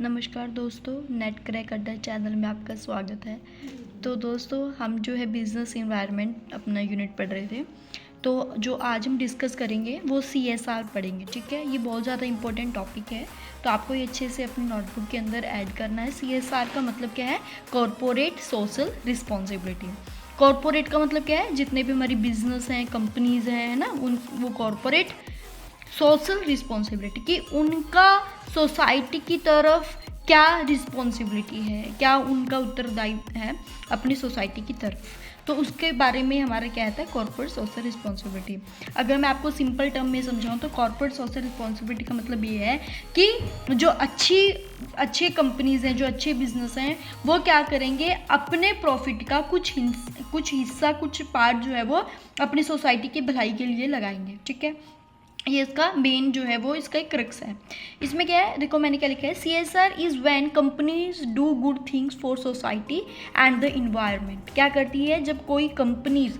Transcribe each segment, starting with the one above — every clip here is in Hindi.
नमस्कार दोस्तों, नेट क्रैक अड्डा चैनल में आपका स्वागत है। तो दोस्तों, हम जो है बिज़नेस एनवायरनमेंट अपना यूनिट पढ़ रहे थे। तो जो आज हम डिस्कस करेंगे वो CSR पढ़ेंगे, ठीक है। ये बहुत ज़्यादा इंपॉर्टेंट टॉपिक है, तो आपको ये अच्छे से अपनी नोटबुक के अंदर ऐड करना है। CSR का मतलब क्या है? Corporate social responsibility. कॉरपोरेट का मतलब क्या है? जितने भी हमारी बिजनेस हैं, कंपनीज़ हैं, है ना, वो कॉरपोरेट सोशल रिस्पॉन्सिबिलिटी कि उनका सोसाइटी की तरफ क्या रिस्पॉन्सिबिलिटी है, क्या उनका उत्तरदायित्व है अपनी सोसाइटी की तरफ। तो उसके बारे में हमारा क्या आता है? Corporate social responsibility. अगर मैं आपको सिंपल टर्म में समझाऊँ तो कॉर्पोरेट सोशल रिस्पॉन्सिबिलिटी का मतलब ये है कि जो अच्छे कंपनीज हैं, जो अच्छे बिजनेस हैं, वो क्या करेंगे? अपने प्रॉफिट का कुछ हिस्सा, कुछ पार्ट जो है वो अपनी सोसाइटी की भलाई के लिए लगाएंगे, ठीक है। ये इसका मेन जो है वो इसका एक क्रक्स है। इसमें क्या है, देखो मैंने क्या लिखा है, CSR is when companies do good things for society and the environment. क्या करती है? जब कोई कंपनीज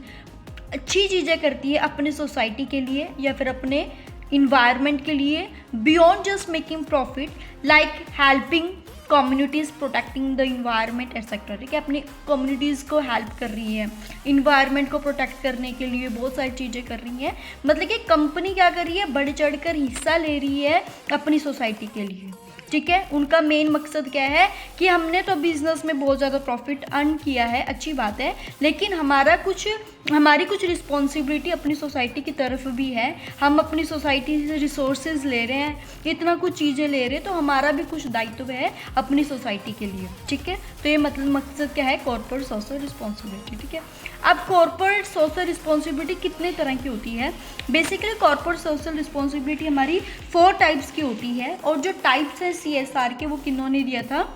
अच्छी चीज़ें करती है अपने सोसाइटी के लिए या फिर अपने इन्वायरमेंट के लिए, beyond just making profit, like helping communities, protecting the environment etcetera, ठीक है। अपनी कम्युनिटीज़ को हेल्प कर रही है, इन्वायरमेंट को प्रोटेक्ट करने के लिए बहुत सारी चीज़ें कर रही हैं। मतलब कि कंपनी क्या कर रही है? बढ़ चढ़ कर हिस्सा ले रही है अपनी सोसाइटी के लिए, ठीक है। उनका मेन मकसद क्या है कि हमने तो बिजनेस में बहुत ज़्यादा प्रॉफिट अर्न किया है, अच्छी बात है, लेकिन हमारी कुछ रिस्पॉन्सिबिलिटी अपनी सोसाइटी की तरफ भी है। हम अपनी सोसाइटी से रिसोर्सेज ले रहे हैं, इतना कुछ चीज़ें ले रहे हैं, तो हमारा भी कुछ दायित्व है अपनी सोसाइटी के लिए, ठीक है। तो ये मतलब मकसद क्या है? कॉर्पोरेट सोशल रिस्पॉन्सिबिलिटी, ठीक है। अब कॉर्पोरेट सोशल रिस्पॉन्सिबिलिटी कितने तरह की होती है? बेसिकली कॉर्पोरेट सोशल रिस्पॉन्सिबिलिटी हमारी 4 टाइप्स की होती है, और जो टाइप्स है CSR के वो किन्होंने दिया था?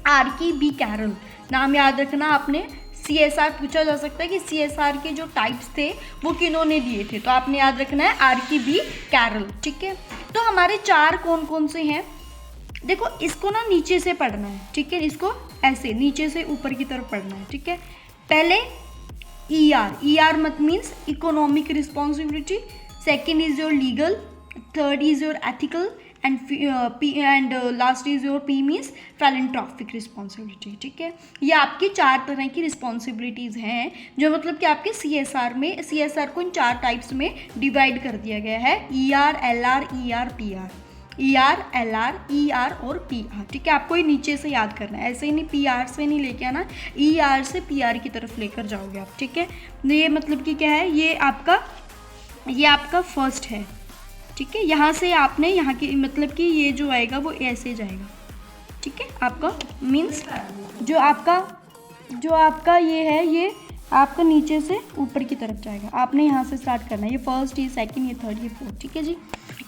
Archie B Carroll. नाम याद रखना आपने। CSR पूछा जा सकता है कि CSR के जो टाइप्स थे वो किन्होंने दिए थे, तो आपने याद रखना है आर्की बी कैरल, ठीक है। तो हमारे 4 कौन कौन से हैं? देखो, इसको ना नीचे से पढ़ना है, ठीक है। इसको ऐसे नीचे से ऊपर की तरफ पढ़ना है, ठीक है। पहले ER मत means economic responsibility, second is your legal, third is your ethical, and last is your P means philanthropic responsibility, ठीक है। ये आपकी 4 तरह की रिस्पॉन्सिबिलिटीज़ हैं, जो मतलब कि आपके CSR को इन 4 टाइप्स में डिवाइड कर दिया गया है। ER, LR, ER, PR। ER, LR, ER और PR, ठीक है। आपको ये नीचे से याद करना है, ऐसे ही नहीं, PR से नहीं लेके आना, ER से PR की तरफ लेकर जाओगे आप, ठीक है। ये मतलब कि क्या है? ये आपका फर्स्ट है, ठीक है। यहाँ से आपने यहाँ की मतलब कि ये जो आएगा वो ऐसे जाएगा, ठीक है। आपका मीन्स जो आपका ये है, ये आपका नीचे से ऊपर की तरफ जाएगा। आपने यहाँ से स्टार्ट करना है, ये फर्स्ट, ये सेकंड, ये थर्ड, ये फोर्थ, ठीक है जी।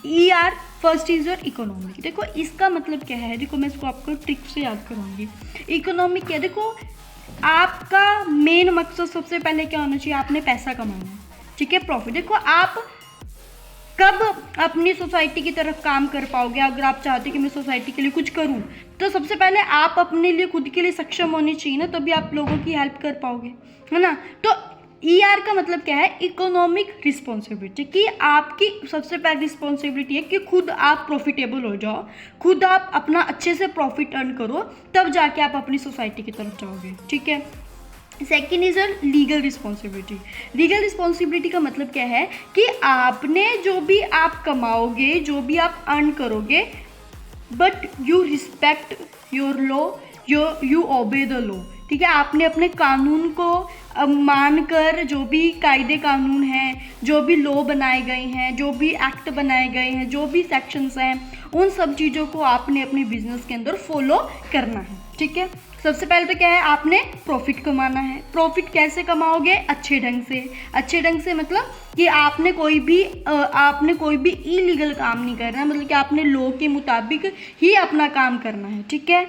ER first is your economic. देखो इसका मतलब क्या है? देखो मैं इसको आपको ट्रिक से याद कराऊंगी। इकोनॉमिक क्या है? देखो आपका मेन मकसद सबसे पहले क्या होना चाहिए? आपने पैसा कमाना है, ठीक है, प्रॉफिट। देखो आप कब अपनी सोसाइटी की तरफ काम कर पाओगे? अगर आप चाहते हो कि मैं सोसाइटी के लिए कुछ करूं, तो सबसे पहले आप अपने लिए खुद के लिए सक्षम होने चाहिए ना, तभी आप लोगों की हेल्प कर पाओगे, है ना। तो ER का मतलब क्या है? इकोनॉमिक रिस्पॉन्सिबिलिटी, कि आपकी सबसे पहली रिस्पॉन्सिबिलिटी है कि खुद आप प्रॉफिटेबल हो जाओ, खुद आप अपना अच्छे से प्रॉफिट अर्न करो, तब जाके आप अपनी सोसाइटी की तरफ जाओगे, ठीक है। Second is legal responsibility. Legal responsibility का मतलब क्या है? कि आपने जो भी आप कमाओगे, जो भी आप अर्न करोगे, but you respect your law, you obey the law, ठीक है। आपने अपने कानून को मानकर, जो भी कायदे कानून हैं, जो भी लॉ बनाए गए हैं, जो भी एक्ट बनाए गए हैं, जो भी सेक्शंस हैं, उन सब चीज़ों को आपने अपने बिजनेस के अंदर फॉलो करना है, ठीक है। सबसे पहले तो क्या है? आपने प्रॉफिट कमाना है। प्रॉफिट कैसे कमाओगे? अच्छे ढंग से मतलब कि आपने कोई भी इलीगल काम नहीं करना, मतलब कि आपने लॉ के मुताबिक ही अपना काम करना है, ठीक है।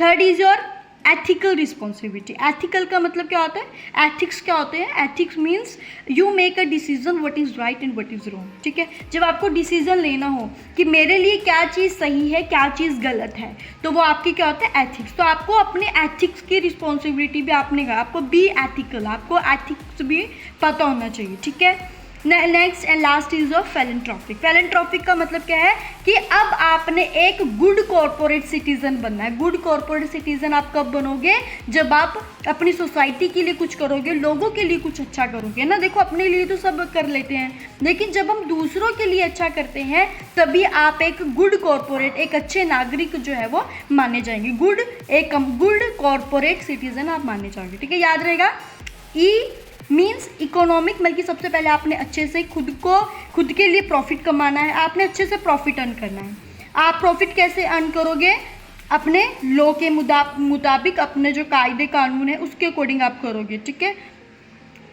Third is your ethical responsibility. Ethical का मतलब क्या होता है? एथिक्स क्या होते हैं? Ethics means you make a decision what is right and what is wrong, ठीक है। जब आपको डिसीजन लेना हो कि मेरे लिए क्या चीज़ सही है, क्या चीज़ गलत है, तो वो आपकी क्या होता है? एथिक्स। तो आपको अपने एथिक्स की रिस्पॉन्सिबिलिटी भी आपने कहा, आपको बी एथिकल, आपको एथिक्स भी पता होना चाहिए, ठीक है। Next and last is of philanthropic। philanthropic का मतलब क्या है? कि अब आपने एक गुड कॉर्पोरेट सिटीजन बनना है। गुड कॉर्पोरेट सिटीजन आप कब बनोगे? जब आप अपनी सोसाइटी के लिए कुछ करोगे, लोगों के लिए कुछ अच्छा करोगे ना। देखो अपने लिए तो सब कर लेते हैं, लेकिन जब हम दूसरों के लिए अच्छा करते हैं तभी आप एक गुड कॉर्पोरेट, एक अच्छे नागरिक जो है वो माने जाएंगे। गुड कॉर्पोरेट सिटीजन आप माने जाओगे। ठीक है, याद रहेगा। ई मीन्स इकोनॉमिक, मतलब कि सबसे पहले आपने अच्छे से खुद के लिए प्रॉफिट कमाना है, आपने अच्छे से प्रॉफिट अर्न करना है। आप प्रॉफिट कैसे अर्न करोगे? अपने लॉ के मुताबिक, अपने जो कायदे कानून है उसके अकॉर्डिंग आप करोगे। ठीक है,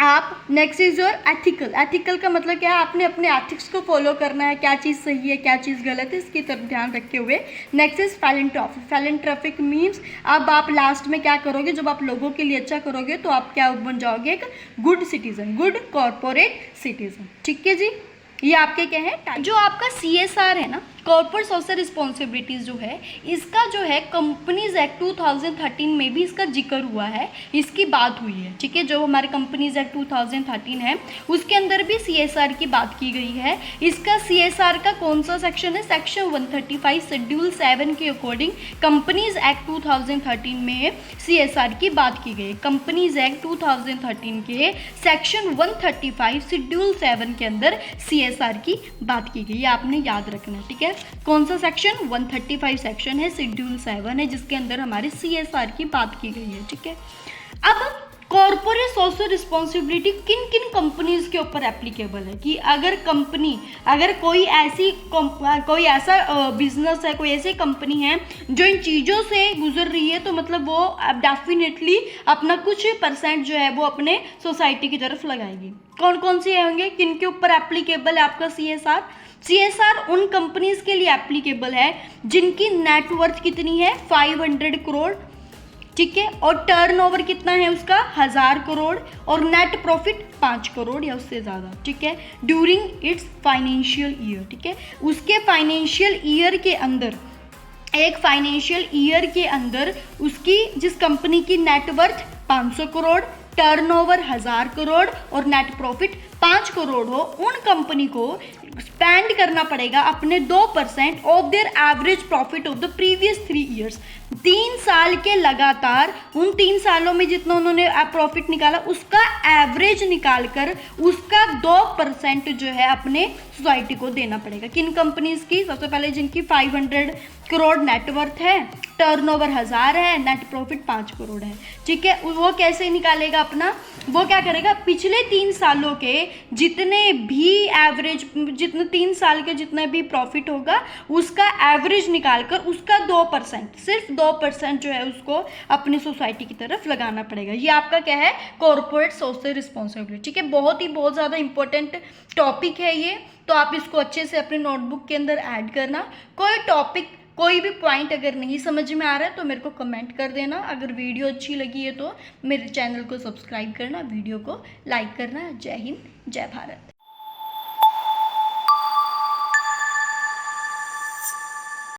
आप next is your ethical. Ethical का मतलब क्या है? आपने अपने एथिक्स को फॉलो करना है, क्या चीज़ सही है क्या चीज़ गलत है, इसकी तरफ ध्यान रखे हुए। Next is philanthropic. Philanthropic means अब आप लास्ट में क्या करोगे? जब आप लोगों के लिए अच्छा करोगे तो आप क्या बन जाओगे? एक good citizen, good corporate citizen. ठीक है जी, ये आपके क्या है? जो आपका CSR है ना, कॉर्पोरेट सोशल रिस्पॉन्सिबिलिटीज़ जो है, इसका जो है कंपनीज एक्ट 2013 में भी इसका जिक्र हुआ है, इसकी बात हुई है। ठीक है, जो हमारे कंपनीज एक्ट 2013 है उसके अंदर भी CSR की बात की गई है। इसका CSR का कौन सा सेक्शन है? सेक्शन 135 शेड्यूल 7 के अकॉर्डिंग कंपनीज एक्ट 2013 में CSR की बात की गई है। कंपनीज एक्ट 2013 के सेक्शन 135 शेड्यूल 7 के अंदर CSR की बात की गई है, आपने याद रखना है। ठीक है, कौन सा सेक्शन? 135 सेक्शन है, शेड्यूल 7 है, जिसके अंदर हमारे CSR की बात की गई है। ठीक है, अब कॉर्पोरेट सोशल रिस्पॉन्सिबिलिटी किन किन कंपनीज के ऊपर एप्लीकेबल है? कि अगर कोई ऐसा बिजनेस है, कोई ऐसी कंपनी है जो इन चीज़ों से गुजर रही है, तो मतलब वो डेफिनेटली अपना कुछ % जो है वो अपने सोसाइटी की तरफ लगाएगी। कौन कौन से होंगे? किन के ऊपर एप्लीकेबल है आपका CSR उन कंपनीज के लिए एप्लीकेबल है जिनकी नेटवर्थ कितनी है? 500 करोड़। ठीक है, और टर्नओवर कितना है उसका? 1000 करोड़, और नेट प्रॉफिट 5 करोड़ या उससे ज़्यादा। ठीक है, ड्यूरिंग इट्स फाइनेंशियल ईयर। ठीक है, उसके फाइनेंशियल ईयर के अंदर, एक फाइनेंशियल ईयर के अंदर उसकी, जिस कंपनी की नेटवर्थ 500 करोड़, टर्नओवर 1000 करोड़ और नेट प्रॉफिट 5 करोड़ हो, उन कंपनी को स्पेंड करना पड़ेगा अपने 2% of their average profit of the previous 3 years. 3 साल के लगातार, उन 3 सालों में जितना उन्होंने प्रॉफिट निकाला उसका एवरेज निकाल कर उसका 2% जो है अपने सोसाइटी को देना पड़ेगा। किन कंपनीज की? सबसे पहले जिनकी 500 करोड़ नेटवर्थ है, टर्नओवर 1000 है, नेट प्रॉफिट 5 करोड़ है। ठीक है, वो कैसे निकालेगा अपना? वो क्या करेगा? पिछले 3 सालों के जितने भी एवरेज, जितने 3 साल के जितना भी प्रॉफिट होगा उसका एवरेज निकालकर उसका 2%, सिर्फ 2% जो है उसको अपनी सोसाइटी की तरफ लगाना पड़ेगा। ये आपका क्या है? Corporate social responsibility. ठीक है, बहुत ज़्यादा इंपॉर्टेंट टॉपिक है ये, तो आप इसको अच्छे से अपने नोटबुक के अंदर ऐड करना। कोई भी पॉइंट अगर नहीं समझ में आ रहा है तो मेरे को कमेंट कर देना। अगर वीडियो अच्छी लगी है तो मेरे चैनल को सब्सक्राइब करना, वीडियो को लाइक करना। जय हिंद, जय भारत।